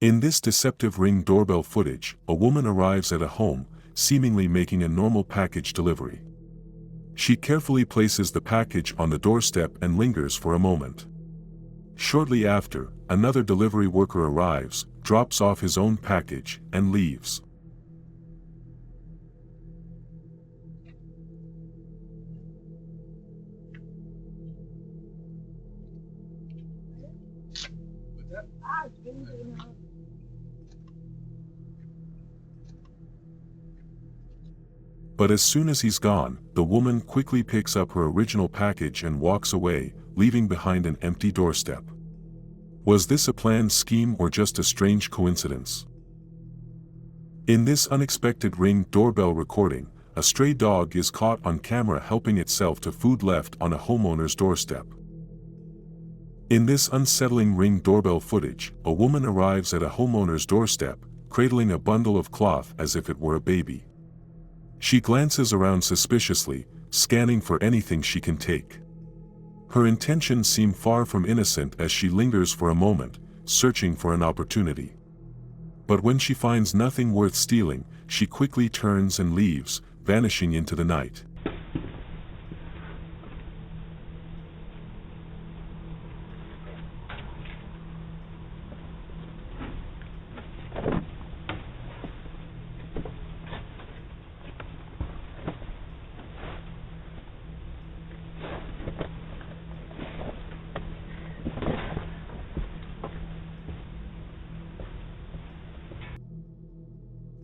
In this deceptive Ring doorbell footage, a woman arrives at a home, seemingly making a normal package delivery. She carefully places the package on the doorstep and lingers for a moment. Shortly after, another delivery worker arrives, drops off his own package, and leaves. But as soon as he's gone, the woman quickly picks up her original package and walks away, leaving behind an empty doorstep. Was this a planned scheme or just a strange coincidence? In this unexpected Ring doorbell recording, a stray dog is caught on camera helping itself to food left on a homeowner's doorstep. In this unsettling Ring doorbell footage, a woman arrives at a homeowner's doorstep, cradling a bundle of cloth as if it were a baby. She glances around suspiciously, scanning for anything she can take. Her intentions seem far from innocent as she lingers for a moment, searching for an opportunity. But when she finds nothing worth stealing, she quickly turns and leaves, vanishing into the night.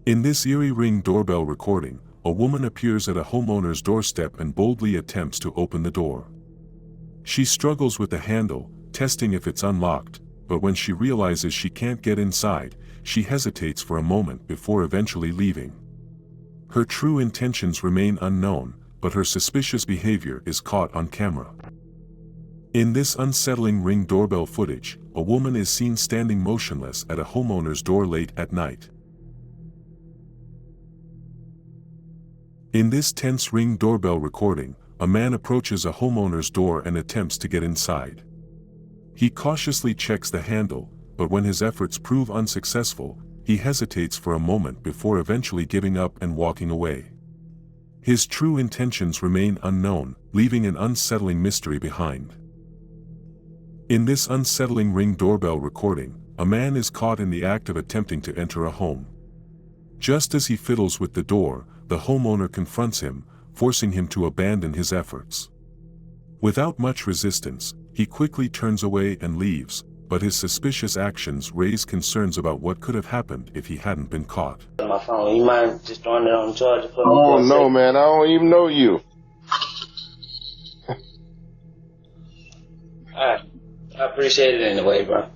In this eerie Ring doorbell recording, a woman appears at a homeowner's doorstep and boldly attempts to open the door. She struggles with the handle, testing if it's unlocked, but when she realizes she can't get inside, she hesitates for a moment before eventually leaving. Her true intentions remain unknown, but her suspicious behavior is caught on camera. In this unsettling Ring doorbell footage, a woman is seen standing motionless at a homeowner's door late at night. In this tense Ring doorbell recording, a man approaches a homeowner's door and attempts to get inside. He cautiously checks the handle, but when his efforts prove unsuccessful, he hesitates for a moment before eventually giving up and walking away. His true intentions remain unknown, leaving an unsettling mystery behind. In this unsettling Ring doorbell recording, a man is caught in the act of attempting to enter a home. Just as he fiddles with the door, the homeowner confronts him, forcing him to abandon his efforts. Without much resistance, he quickly turns away and leaves, but his suspicious actions raise concerns about what could have happened if he hadn't been caught. My phone, you mind just throwing it on charger for me? Oh no, man, I don't even know you. Alright, I appreciate it anyway, bro.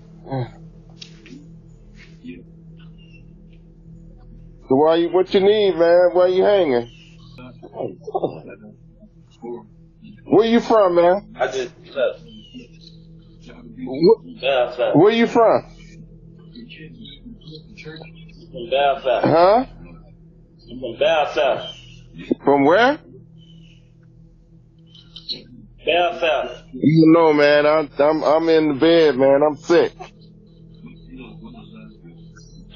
So what you need, man? Why you hanging? Where you from, man? I just left. Where you from? From Belfast. Huh? From Belfast. From where? Belfast. You know, man, I'm in the bed, man. I'm sick.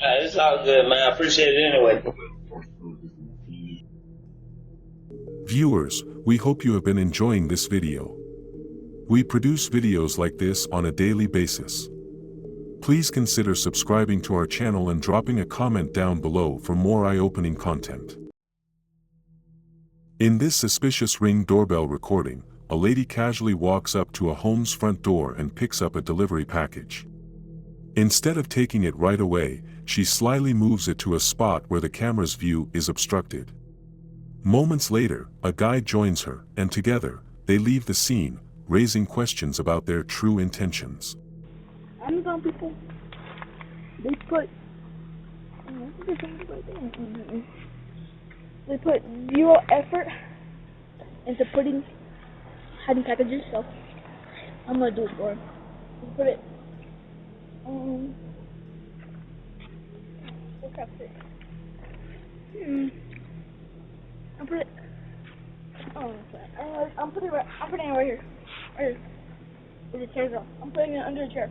It's all good, man. I appreciate it anyway. Viewers, we hope you have been enjoying this video. We produce videos like this on a daily basis. Please consider subscribing to our channel and dropping a comment down below for more eye-opening content. In this suspicious Ring doorbell recording, a lady casually walks up to a home's front door and picks up a delivery package. Instead of taking it right away, she slyly moves it to a spot where the camera's view is obstructed. Moments later, a guy joins her, and together, they leave the scene, raising questions about their true intentions. Amazon people, they put zero effort into hiding packages, so I'm gonna do it for him. Put it I'll put it. Oh, I'm putting it right here. Right here. With the chair's off. I'm putting it under the chair.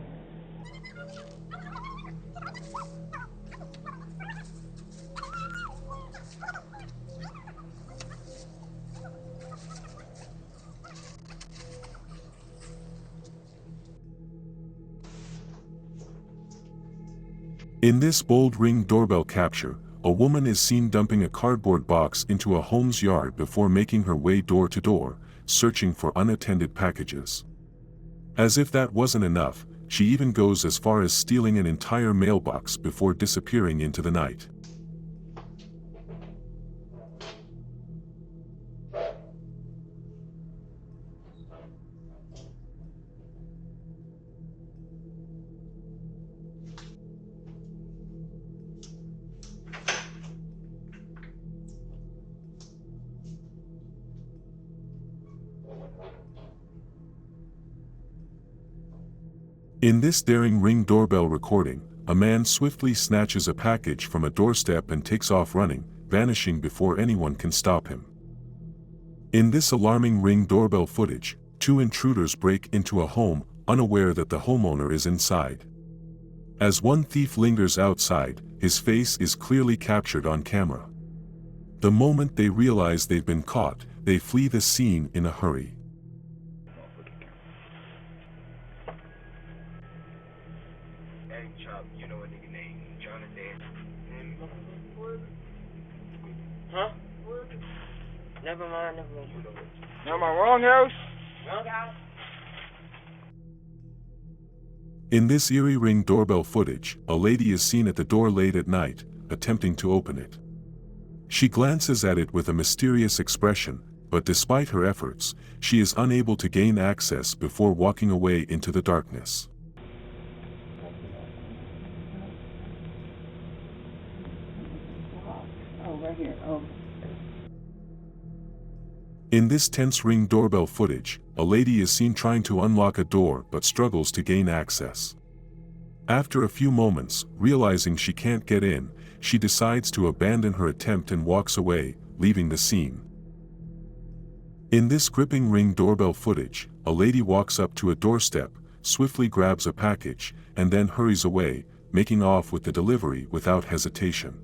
In this bold Ring doorbell capture, a woman is seen dumping a cardboard box into a home's yard before making her way door to door, searching for unattended packages. As if that wasn't enough, she even goes as far as stealing an entire mailbox before disappearing into the night. In this daring Ring doorbell recording, a man swiftly snatches a package from a doorstep and takes off running, vanishing before anyone can stop him. In this alarming Ring doorbell footage, two intruders break into a home, unaware that the homeowner is inside. As one thief lingers outside, his face is clearly captured on camera. The moment they realize they've been caught, they flee the scene in a hurry. You know a nigga named Jonathan. Huh? Never mind. Now am I wrong house? Wrong house? In this eerie Ring doorbell footage, a lady is seen at the door late at night, attempting to open it. She glances at it with a mysterious expression, but despite her efforts, she is unable to gain access before walking away into the darkness. In this tense Ring doorbell footage, a lady is seen trying to unlock a door but struggles to gain access. After a few moments, realizing she can't get in, she decides to abandon her attempt and walks away, leaving the scene. In this gripping Ring doorbell footage, a lady walks up to a doorstep, swiftly grabs a package, and then hurries away, making off with the delivery without hesitation.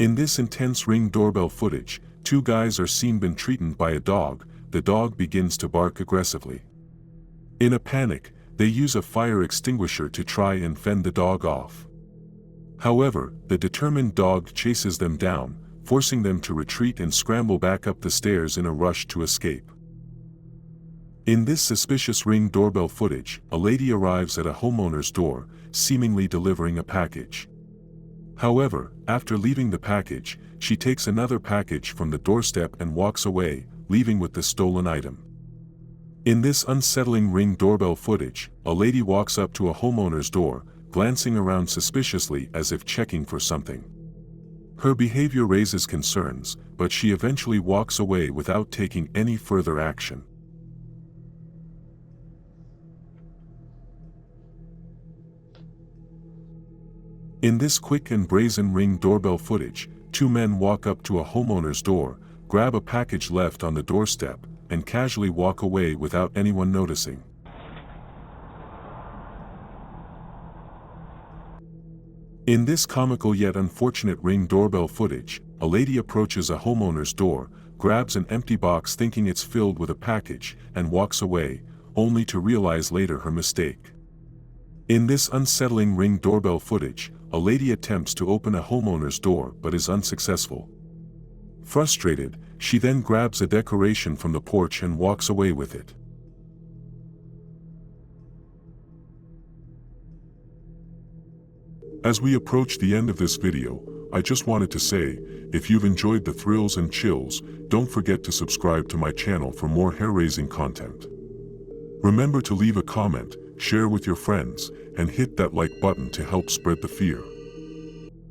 In this intense Ring doorbell footage, two guys are seen being treated by a dog. The dog begins to bark aggressively. In a panic, they use a fire extinguisher to try and fend the dog off. However, the determined dog chases them down, forcing them to retreat and scramble back up the stairs in a rush to escape. In this suspicious Ring doorbell footage, a lady arrives at a homeowner's door, seemingly delivering a package. However, after leaving the package, she takes another package from the doorstep and walks away, leaving with the stolen item. In this unsettling Ring doorbell footage, a lady walks up to a homeowner's door, glancing around suspiciously as if checking for something. Her behavior raises concerns, but she eventually walks away without taking any further action. In this quick and brazen Ring doorbell footage, two men walk up to a homeowner's door, grab a package left on the doorstep, and casually walk away without anyone noticing. In this comical yet unfortunate Ring doorbell footage, a lady approaches a homeowner's door, grabs an empty box thinking it's filled with a package, and walks away, only to realize later her mistake. In this unsettling Ring doorbell footage, a lady attempts to open a homeowner's door but is unsuccessful. Frustrated, she then grabs a decoration from the porch and walks away with it. As we approach the end of this video, I just wanted to say, if you've enjoyed the thrills and chills, don't forget to subscribe to my channel for more hair-raising content. Remember to leave a comment, share with your friends, and hit that like button to help spread the fear.